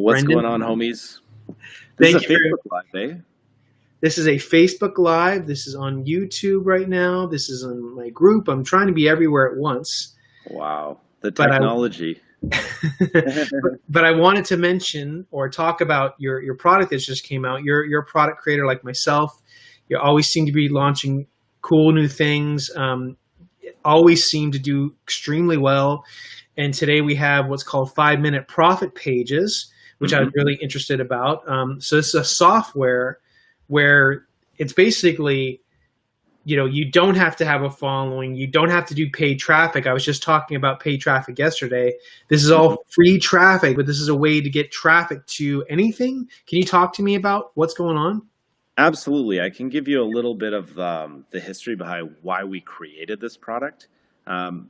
What's Brendan. going on, homies? This is a Thank you very Facebook Live, eh? This is a Facebook Live. This is on YouTube right now. This is on my group. I'm trying to be everywhere at once. Wow, the But I technology. but I wanted to mention or talk about your product that just came out. You're a product creator like myself. You always seem to be launching cool new things. Always seem to do extremely well. And today we have what's called 5-minute profit pages, which I was really interested about. So this is a software where it's basically, you don't have to have a following. You don't have to do paid traffic. I was just talking about paid traffic yesterday. This is all free traffic, but this is a way to get traffic to anything. Can you talk to me about what's going on? Absolutely. I can give you a little bit of the history behind why we created this product.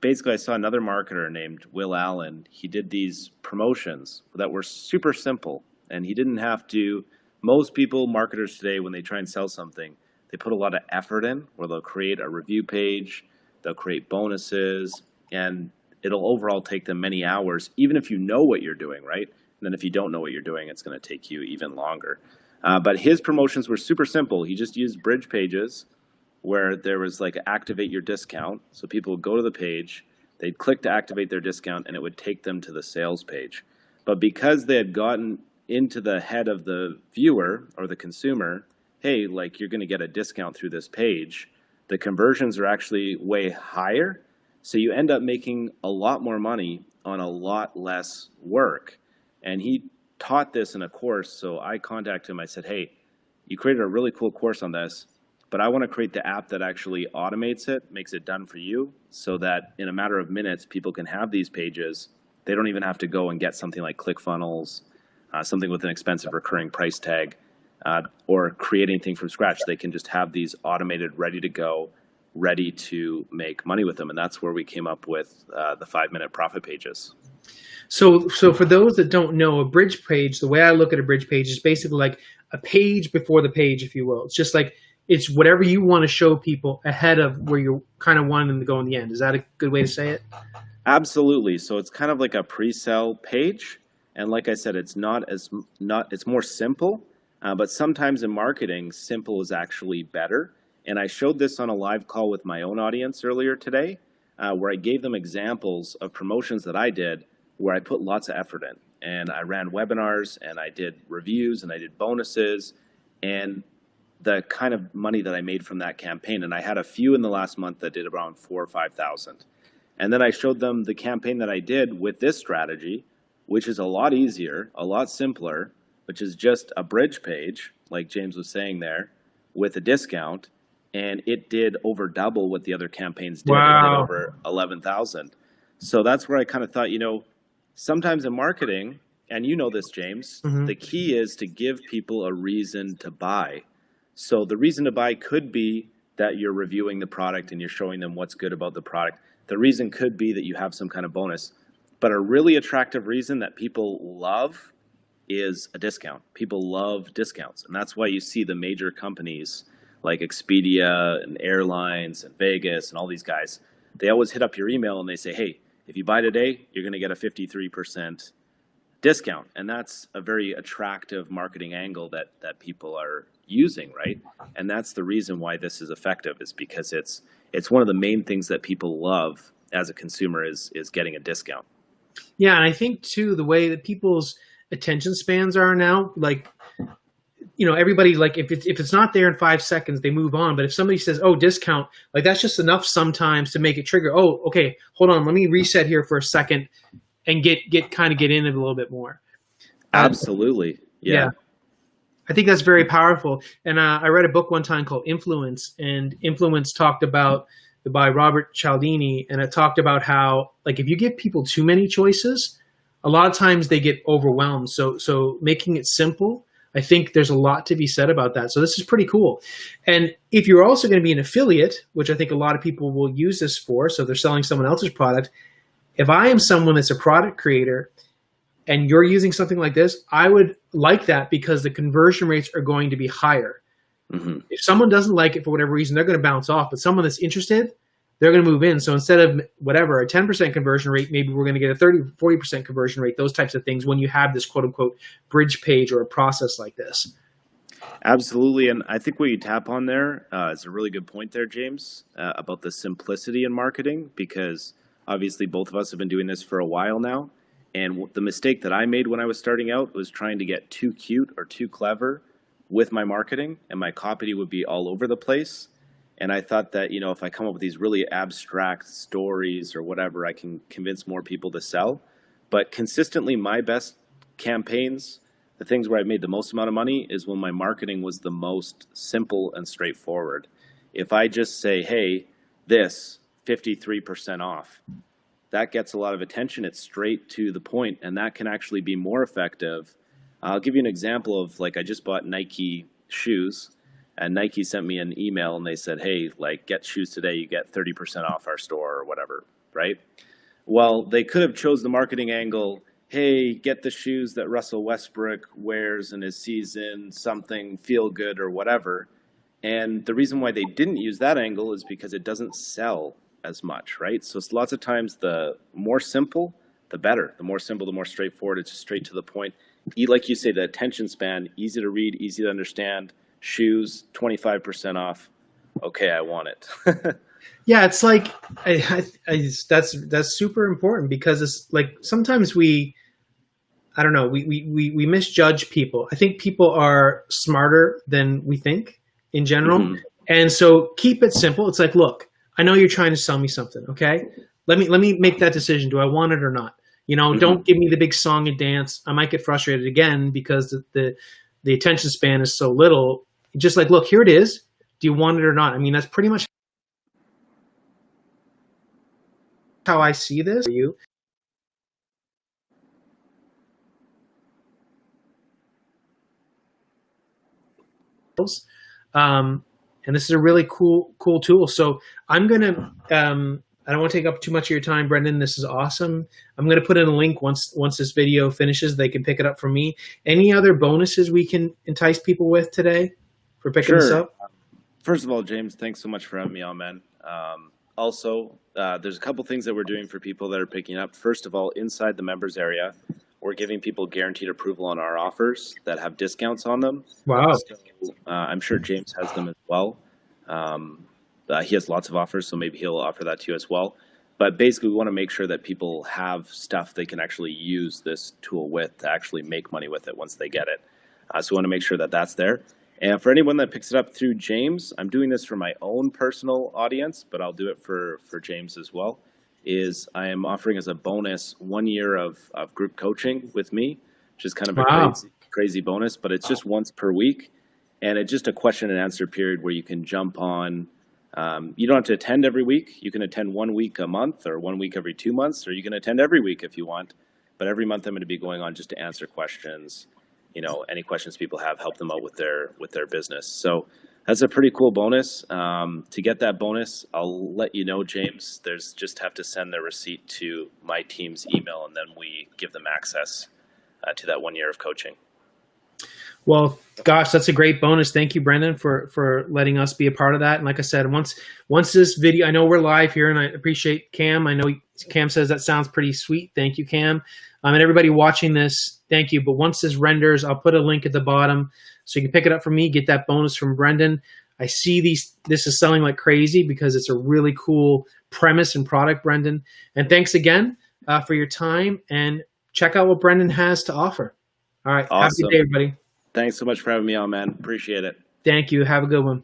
Basically, I saw another marketer named Will Allen. He did these promotions that were super simple, and he didn't have to. Most people, marketers today, when they try and sell something, they put a lot of effort in, where they'll create a review page, they'll create bonuses, and it'll overall take them many hours, even if you know what you're doing, right? And then if you don't know what you're doing, it's going to take you even longer. But his promotions were super simple. He just used bridge pages where there was like activate your discount. So people would go to the page, they'd click to activate their discount, and it would take them to the sales page. But because they had gotten into the head of the viewer or the consumer, hey, like you're going to get a discount through this page, the conversions are actually way higher. So you end up making a lot more money on a lot less work. And he taught this in a course. So I contacted him. I said, hey, you created a really cool course on this, but I want to create the app that actually automates it, makes it done for you, so that in a matter of minutes, people can have these pages. They don't even have to go and get something like ClickFunnels, something with an expensive recurring price tag, or create anything from scratch. They can just have these automated, ready to go, ready to make money with them. And that's where we came up with the 5-minute profit pages. So for those that don't know, a bridge page, the way I look at a bridge page is basically like a page before the page, if you will. It's just like, it's whatever you want to show people ahead of where you're kind of wanting them to go in the end. Is that a good way to say it? Absolutely. So it's kind of like a pre-sale page. And like I said, it's more simple, but sometimes in marketing, simple is actually better. And I showed this on a live call with my own audience earlier today, where I gave them examples of promotions that I did where I put lots of effort in. And I ran webinars, and I did reviews, and I did bonuses, and the kind of money that I made from that campaign. And I had a few in the last month that did around 4,000 or 5,000. And then I showed them the campaign that I did with this strategy, which is a lot easier, a lot simpler, which is just a bridge page, like James was saying there, with a discount. And it did over double what the other campaigns did. Wow. It did over 11,000. So that's where I kind of thought, sometimes in marketing, and you know this, James, the key is to give people a reason to buy. So the reason to buy could be that you're reviewing the product and you're showing them what's good about the product. The reason could be that you have some kind of bonus. But a really attractive reason that people love is a discount. People love discounts. And that's why you see the major companies like Expedia and airlines and Vegas and all these guys, they always hit up your email and they say, hey, if you buy today, you're going to get a 53% discount. And that's a very attractive marketing angle that people are using, right? And that's the reason why this is effective, is because it's one of the main things that people love as a consumer is getting a discount. Yeah, and I think too, the way that people's attention spans are now, like, everybody, like if it's not there in 5 seconds, they move on. But if somebody says, "Oh, discount," like that's just enough sometimes to make it trigger. Oh, okay, hold on, let me reset here for a second and get in it a little bit more. Absolutely, yeah. I think that's very powerful. And I read a book one time called Influence, and Influence talked about by Robert Cialdini, and it talked about how, like, if you give people too many choices, a lot of times they get overwhelmed. So making it simple, I think there's a lot to be said about that. So this is pretty cool. And if you're also going to be an affiliate, which I think a lot of people will use this for, so they're selling someone else's product. If I am someone that's a product creator and you're using something like this, I would like that because the conversion rates are going to be higher. If someone doesn't like it for whatever reason, they're going to bounce off. But someone that's interested, they're going to move in. So instead of whatever, a 10% conversion rate, maybe we're going to get a 30-40% conversion rate, those types of things when you have this quote unquote bridge page or a process like this. Absolutely, and I think what you tap on there is a really good point there, James, about the simplicity in marketing, because obviously both of us have been doing this for a while now, and the mistake that I made when I was starting out was trying to get too cute or too clever with my marketing, and my copy would be all over the place. And I thought that, if I come up with these really abstract stories or whatever, I can convince more people to sell. But consistently, my best campaigns, the things where I made the most amount of money, is when my marketing was the most simple and straightforward. If I just say, hey, this 53% off, that gets a lot of attention. It's straight to the point, and that can actually be more effective. I'll give you an example of, like, I just bought Nike shoes, and Nike sent me an email and they said, hey, like, get shoes today, you get 30% off our store or whatever, right? Well, they could have chose the marketing angle, hey, get the shoes that Russell Westbrook wears in his season, something feel good or whatever. And the reason why they didn't use that angle is because it doesn't sell as much, right? So it's lots of times the more simple, the better. The more simple, the more straightforward. It's just straight to the point. Like you say, the attention span, easy to read, easy to understand. Shoes, 25% off. Okay, I want it. Yeah, it's like that's super important, because it's like sometimes we misjudge people. I think people are smarter than we think in general. Mm-hmm. And so keep it simple. It's like, look, I know you're trying to sell me something. Okay. Let me make that decision. Do I want it or not? Mm-hmm. Don't give me the big song and dance. I might get frustrated again because the attention span is so little. Just like, look, here it is. Do you want it or not? I mean, that's pretty much how I see this. You. And this is a really cool tool. So I'm gonna. I don't want to take up too much of your time, Brendan. This is awesome. I'm going to put in a link once this video finishes. They can pick it up from me. Any other bonuses we can entice people with today for picking this up? First of all, James, thanks so much for having me on, man. Also, there's a couple things that we're doing for people that are picking up. First of all, inside the members area, we're giving people guaranteed approval on our offers that have discounts on them. Wow. So, I'm sure James has them as well. He has lots of offers, so maybe he'll offer that to you as well. But basically, we want to make sure that people have stuff they can actually use this tool with to actually make money with it once they get it. So we want to make sure that that's there. And for anyone that picks it up through James, I'm doing this for my own personal audience, but I'll do it for James as well, is I am offering as a bonus 1 year of group coaching with me, which is kind of a crazy bonus, but it's just once per week. And it's just a question and answer period where you can jump on. You don't have to attend every week. You can attend 1 week a month or 1 week every 2 months, or you can attend every week if you want. But every month I'm going to be going on just to answer questions, any questions people have, help them out with their business. So that's a pretty cool bonus. To get that bonus, I'll let you know, James. There's just have to send their receipt to my team's email, and then we give them access to that 1 year of coaching. Well, gosh, that's a great bonus. Thank you, Brendan, for letting us be a part of that. And like I said, once this video, I know we're live here, and I appreciate Cam. I know Cam says that sounds pretty sweet. Thank you, Cam. And everybody watching this, thank you. But once this renders, I'll put a link at the bottom so you can pick it up from me, get that bonus from Brendan. I see this is selling like crazy because it's a really cool premise and product, Brendan. And thanks again for your time, and check out what Brendan has to offer. All right. Awesome. Have a good day, everybody. Thanks so much for having me on, man. Appreciate it. Thank you. Have a good one.